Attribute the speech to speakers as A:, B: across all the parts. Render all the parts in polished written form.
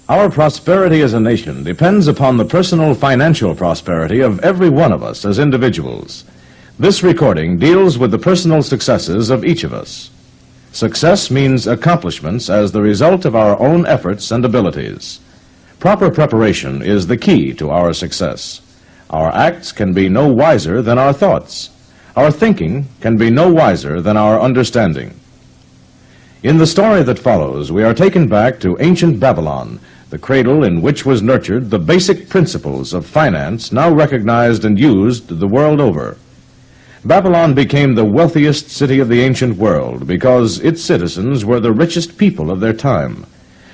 A: Our prosperity as a nation depends upon the personal financial prosperity of every one of us as individuals. This recording deals with the personal successes of each of us. Success means accomplishments as the result of our own efforts and abilities. Proper preparation is the key to our success. Our acts can be no wiser than our thoughts. Our thinking can be no wiser than our understanding. In the story that follows, we are taken back to ancient Babylon, the cradle in which was nurtured the basic principles of finance now recognized and used the world over. Babylon became the wealthiest city of the ancient world because its citizens were the richest people of their time.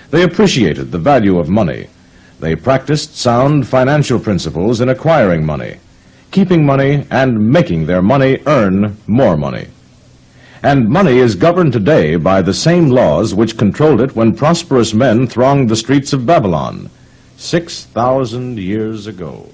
A: They appreciated the value of money. They practiced sound financial principles in acquiring money, keeping money, and making their money earn more money. And money is governed today by the same laws which controlled it when prosperous men thronged the streets of Babylon 6,000 years ago.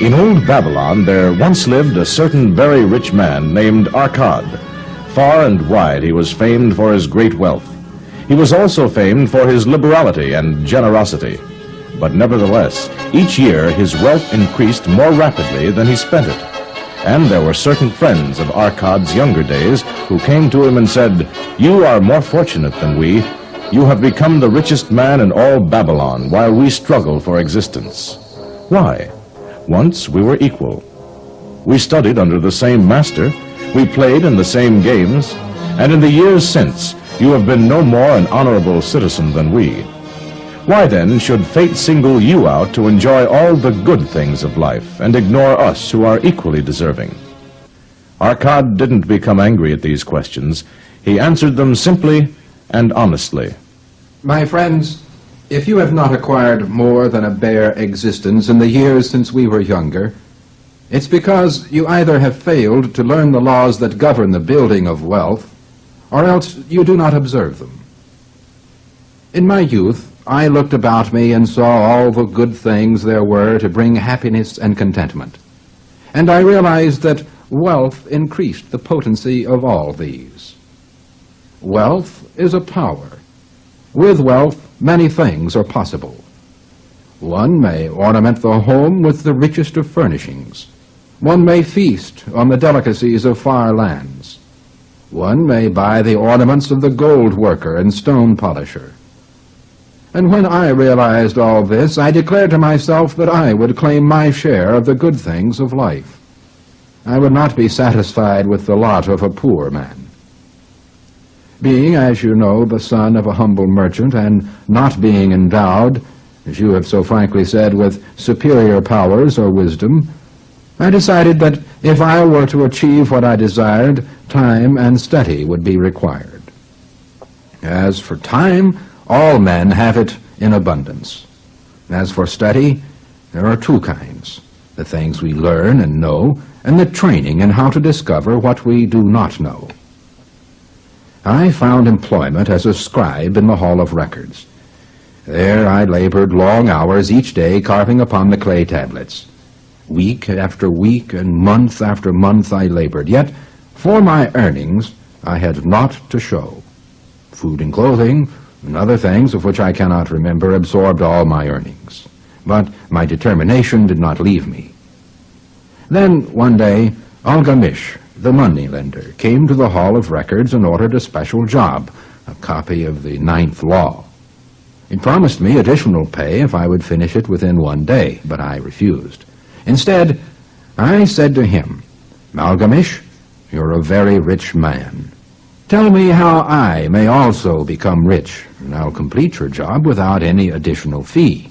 A: In old Babylon, there once lived a certain very rich man named Arcad. Far and wide he was famed for his great wealth. He was also famed for his liberality and generosity. But nevertheless, each year his wealth increased more rapidly than he spent it. And there were certain friends of Arcad's younger days who came to him and said, "You are more fortunate than we. You have become the richest man in all Babylon while we struggle for existence." Why? Once we were equal. We studied under the same master, we played in the same games, and in the years since you have been no more an honorable citizen than we. Why then should fate single you out to enjoy all the good things of life and ignore us who are equally deserving? Arcad didn't become angry at these questions. He answered them simply and honestly.
B: My friends, if you have not acquired more than a bare existence in the years since we were younger, it's because you either have failed to learn the laws that govern the building of wealth, or else you do not observe them. In my youth, I looked about me and saw all the good things there were to bring happiness and contentment, and I realized that wealth increased the potency of all these. Wealth is a power. With wealth, many things are possible. One may ornament the home with the richest of furnishings. One may feast on the delicacies of far lands. One may buy the ornaments of the gold worker and stone polisher. And when I realized all this, I declared to myself that I would claim my share of the good things of life. I would not be satisfied with the lot of a poor man. Being, as you know, the son of a humble merchant, and not being endowed, as you have so frankly said, with superior powers or wisdom, I decided that if I were to achieve what I desired, time and study would be required. As for time, all men have it in abundance. As for study, there are two kinds: the things we learn and know, and the training in how to discover what we do not know. I found employment as a scribe in the Hall of Records. There I labored long hours each day carving upon the clay tablets. Week after week and month after month I labored, yet for my earnings I had naught to show. Food and clothing and other things of which I cannot remember absorbed all my earnings. But my determination did not leave me. Then one day Algamish, the moneylender, came to the Hall of Records and ordered a special job, a copy of the 9th Law. He promised me additional pay if I would finish it within one day, but I refused. Instead, I said to him, "Algamish, you're a very rich man. Tell me how I may also become rich, and I'll complete your job without any additional fee."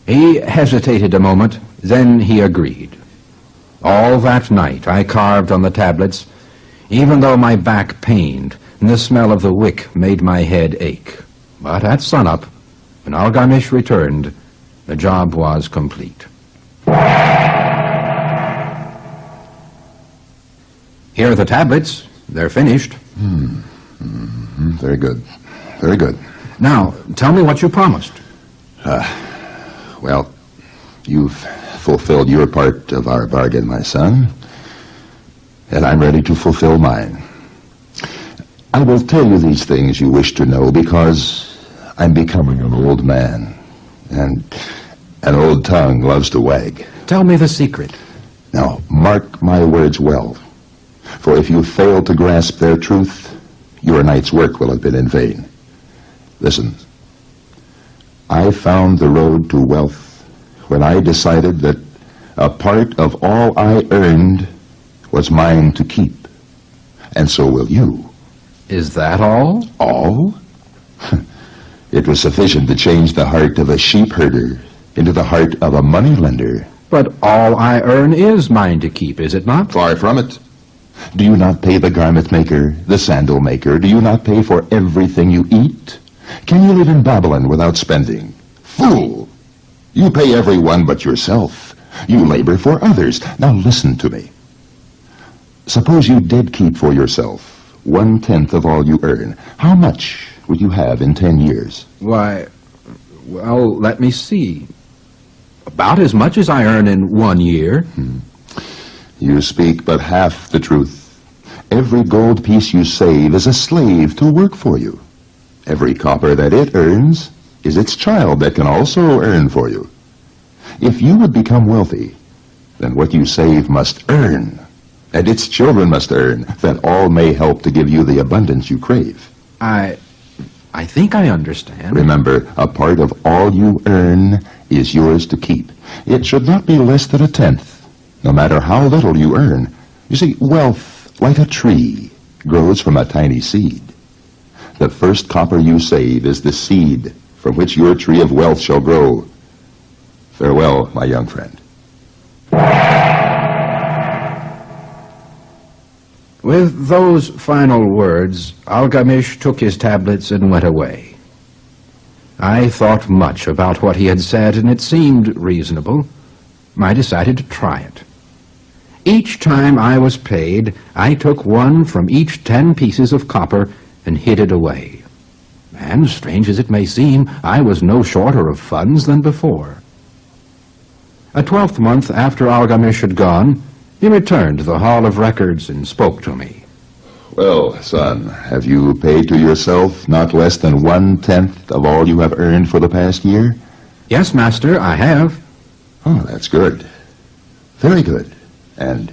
B: He hesitated a moment, then he agreed. All that night I carved on the tablets, even though my back pained and the smell of the wick made my head ache. But at sunup, when Algamish returned, the job was complete. Here are the tablets. They're finished.
C: Very good. Very good.
B: Now, tell me what you promised.
C: Well, you've fulfilled your part of our bargain, my son, and I'm ready to fulfill mine. I will tell you these things you wish to know because I'm becoming an old man, and an old tongue loves to wag.
B: Tell me the secret.
C: Now, mark my words well, for if you fail to grasp their truth, your night's work will have been in vain. Listen, I found the road to wealth when I decided that a part of all I earned was mine to keep, and so will you.
B: Is that all?
C: All? It was sufficient to change the heart of a sheep herder into the heart of a moneylender.
B: But all I earn is mine to keep, is it not?
C: Far from it. Do you not pay the garment maker, the sandal maker? Do you not pay for everything you eat? Can you live in Babylon without spending? Fool! You pay everyone but yourself. You labor for others. Now listen to me. Suppose you did keep for yourself 1/10 of all you earn. How much would you have in 10 years?
B: Why, well, let me see. About as much as I earn in 1 year.
C: You speak but half the truth. Every gold piece you save is a slave to work for you. Every copper that it earns is its child that can also earn for you. If you would become wealthy, then what you save must earn, and its children must earn, that all may help to give you the abundance you crave.
B: I think I understand.
C: Remember, a part of all you earn is yours to keep. It should not be less than 1/10, no matter how little you earn. You see, wealth, like a tree, grows from a tiny seed. The first copper you save is the seed from which your tree of wealth shall grow. Farewell, my young friend.
B: With those final words, Algamish took his tablets and went away. I thought much about what he had said, and it seemed reasonable. I decided to try it. Each time I was paid, I took one from each 10 pieces of copper and hid it away. And, strange as it may seem, I was no shorter of funds than before. A 12th month after Algamish had gone, he returned to the Hall of Records and spoke to me.
C: Well, son, have you paid to yourself not less than 1/10 of all you have earned for the past year?
B: Yes, master, I have.
C: Oh, that's good. Very good. And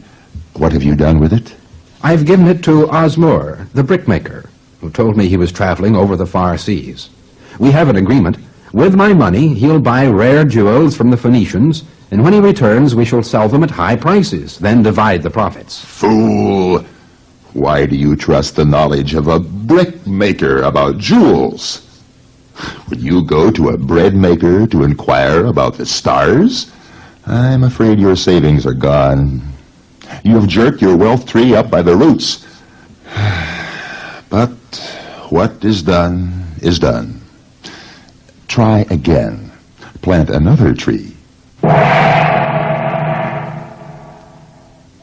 C: what have you done with it?
B: I've given it to Osmur, the brickmaker, who told me he was traveling over the far seas. We have an agreement. With my money, he'll buy rare jewels from the Phoenicians, and when he returns, we shall sell them at high prices, then divide the profits.
C: Fool! Why do you trust the knowledge of a brickmaker about jewels? Would you go to a bread maker to inquire about the stars? I'm afraid your savings are gone. You have jerked your wealth tree up by the roots. But what is done is done. Try again. Plant another tree.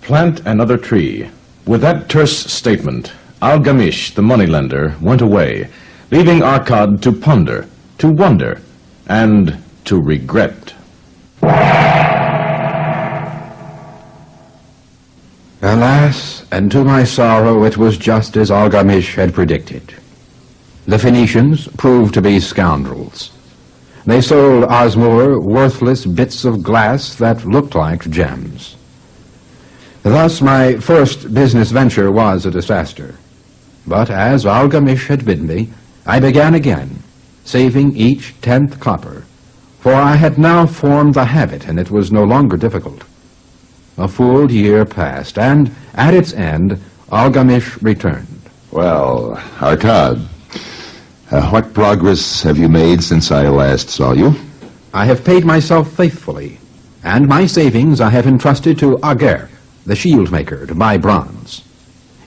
A: Plant another tree. With that terse statement, Algamish, the moneylender, went away, leaving Arkad to ponder, to wonder, and to regret.
B: Alas, and to my sorrow, it was just as Algamish had predicted. The Phoenicians proved to be scoundrels. They sold Osmur worthless bits of glass that looked like gems. Thus my first business venture was a disaster. But as Algamish had bidden me, I began again, saving each 10th copper, for I had now formed the habit, and it was no longer difficult. A full year passed, and at its end, Algamish returned.
C: Well, Arkad, what progress have you made since I last saw you?
B: I have paid myself faithfully, and my savings I have entrusted to Ager, the shield maker, to buy bronze.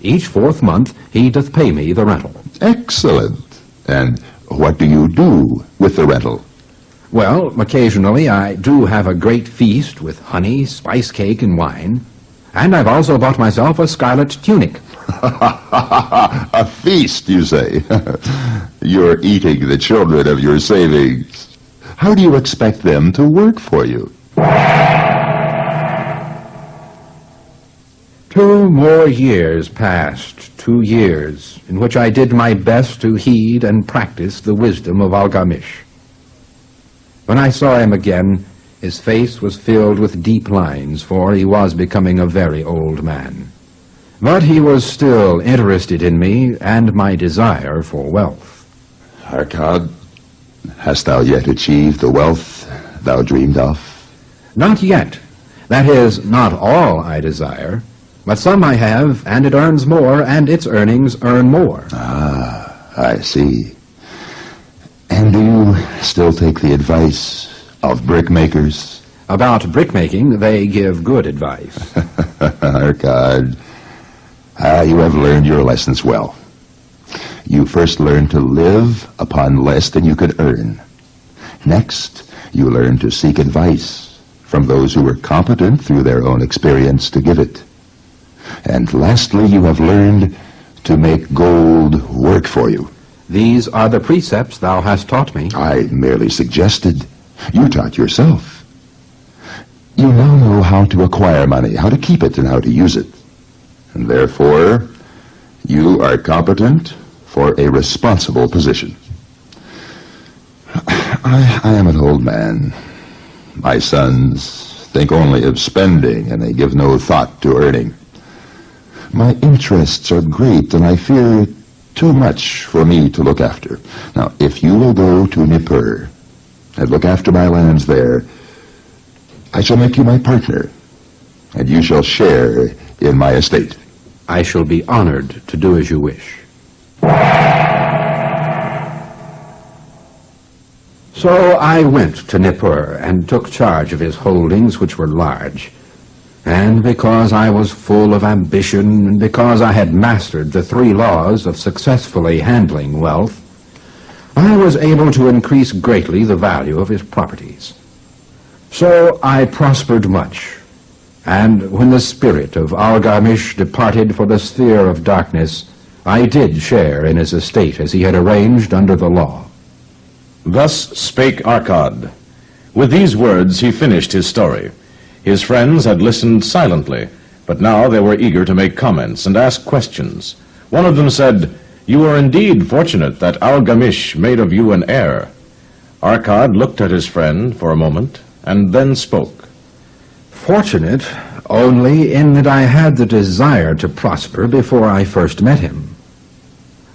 B: Each 4th month he doth pay me the rental.
C: Excellent. And what do you do with the rental?
B: Well, occasionally I do have a great feast with honey, spice cake, and wine, and I've also bought myself a scarlet tunic.
C: A feast, you say? You're eating the children of your savings. How do you expect them to work for you?
B: 2 more years passed, 2 years, in which I did my best to heed and practice the wisdom of Algamish. When I saw him again, his face was filled with deep lines, for he was becoming a very old man. But he was still interested in me and my desire for wealth.
C: Arkad, hast thou yet achieved the wealth thou dreamed of?
B: Not yet. That is, not all I desire. But some I have, and it earns more, and its earnings earn more.
C: Ah, I see. And do you still take the advice of brickmakers?
B: About brickmaking, they give good advice.
C: Arkad, you have learned your lessons well. You first learned to live upon less than you could earn. Next, you learned to seek advice from those who were competent through their own experience to give it. And lastly, you have learned to make gold work for you.
B: These are the precepts thou hast taught me.
C: I merely suggested. You taught yourself. You now know how to acquire money, how to keep it, and how to use it. And therefore, you are competent for a responsible position. I am an old man. My sons think only of spending, and they give no thought to earning. My interests are great, and I fear too much for me to look after. Now, if you will go to Nippur and look after my lands there, I shall make you my partner, and you shall share in my estate.
B: I shall be honored to do as you wish. So I went to Nippur and took charge of his holdings, which were large. And because I was full of ambition, and because I had mastered the 3 laws of successfully handling wealth, I was able to increase greatly the value of his properties. So I prospered much, and when the spirit of Algamish departed for the sphere of darkness, I did share in his estate as he had arranged under the law.
A: Thus spake Arkad. With these words he finished his story. His friends had listened silently, but now they were eager to make comments and ask questions. One of them said, "You are indeed fortunate that Algamish made of you an heir." Arkad looked at his friend for a moment, and then spoke.
B: Fortunate only in that I had the desire to prosper before I first met him.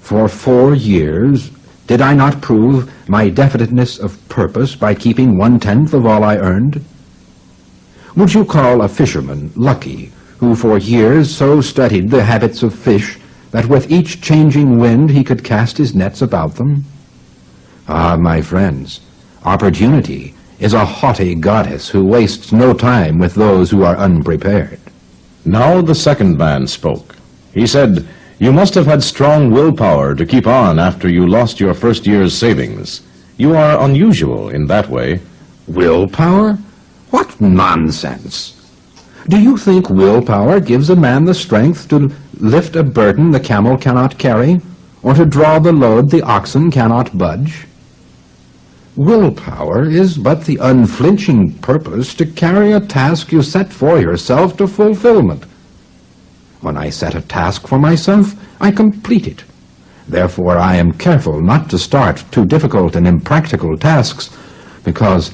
B: For 4 years, did I not prove my definiteness of purpose by keeping 1/10 of all I earned? Would you call a fisherman lucky who for years so studied the habits of fish that with each changing wind he could cast his nets about them? Ah, my friends, opportunity is a haughty goddess who wastes no time with those who are unprepared.
A: Now the second man spoke. He said, "You must have had strong willpower to keep on after you lost your first year's savings. You are unusual in that way."
B: Willpower? What nonsense! Do you think willpower gives a man the strength to lift a burden the camel cannot carry, or to draw the load the oxen cannot budge? Willpower is but the unflinching purpose to carry a task you set for yourself to fulfillment. When I set a task for myself, I complete it. Therefore, I am careful not to start too difficult and impractical tasks, because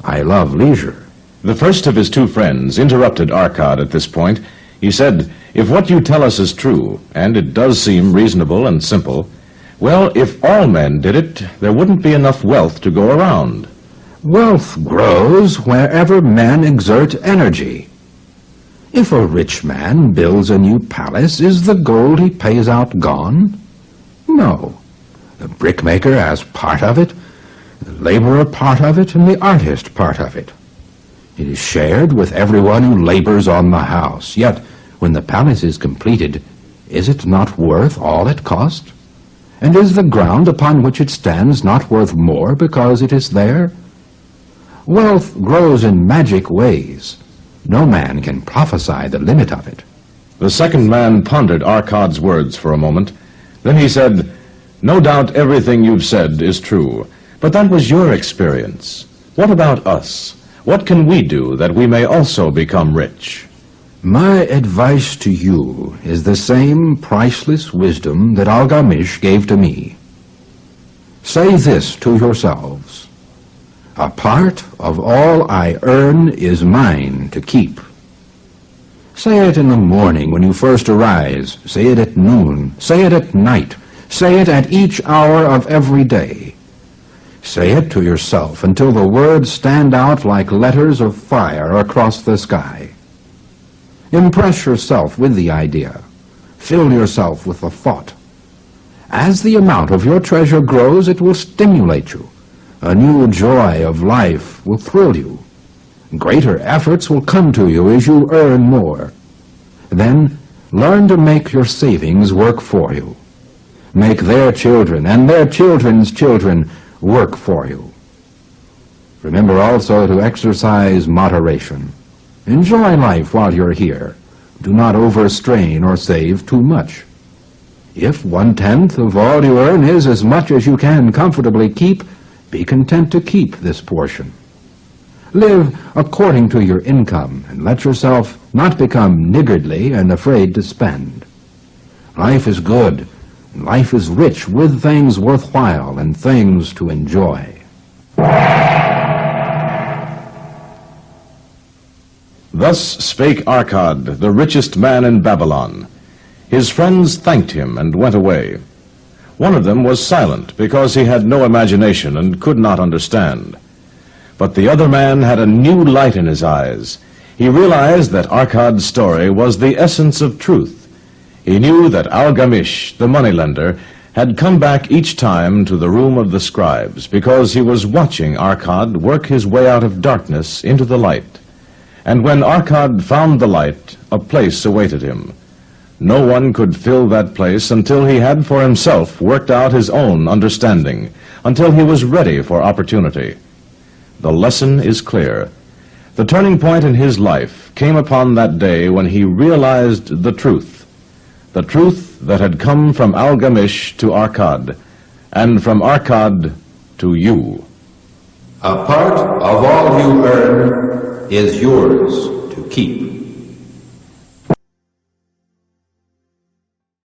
B: I love leisure.
A: The first of his 2 friends interrupted Arkad at this point. He said, "If what you tell us is true, and it does seem reasonable and simple, well, if all men did it, there wouldn't be enough wealth to go around."
B: Wealth grows wherever men exert energy. If a rich man builds a new palace, is the gold he pays out gone? No. The brickmaker has part of it, the laborer part of it, and the artist part of it. It is shared with everyone who labors on the house. Yet, when the palace is completed, is it not worth all it cost? And is the ground upon which it stands not worth more because it is there? Wealth grows in magic ways. No man can prophesy the limit of it.
A: The second man pondered Arkad's words for a moment. Then he said, "No doubt everything you've said is true, but that was your experience. What about us? What can we do that we may also become rich?"
B: My advice to you is the same priceless wisdom that Algamish gave to me. Say this to yourselves: a part of all I earn is mine to keep. Say it in the morning when you first arise. Say it at noon. Say it at night. Say it at each hour of every day. Say it to yourself until the words stand out like letters of fire across the sky. Impress yourself with the idea. Fill yourself with the thought. As the amount of your treasure grows, it will stimulate you. A new joy of life will thrill you. Greater efforts will come to you as you earn more. Then learn to make your savings work for you. Make their children and their children's children work for you. Remember also to exercise moderation. Enjoy life while you're here. Do not overstrain or save too much. If 1/10 of all you earn is as much as you can comfortably keep, be content to keep this portion. Live according to your income and let yourself not become niggardly and afraid to spend. Life is good, and life is rich with things worthwhile and things to enjoy.
A: Thus spake Arkad, the richest man in Babylon. His friends thanked him and went away. One of them was silent because he had no imagination and could not understand. But the other man had a new light in his eyes. He realized that Arkad's story was the essence of truth. He knew that Algamish, the moneylender, had come back each time to the room of the scribes because he was watching Arkad work his way out of darkness into the light. And when Arkad found the light, a place awaited him. No one could fill that place until he had for himself worked out his own understanding, until he was ready for opportunity. The lesson is clear. The turning point in his life came upon that day when he realized the truth that had come from Algamish to Arkad, and from Arkad to you.
B: A part of all you earn is yours to keep.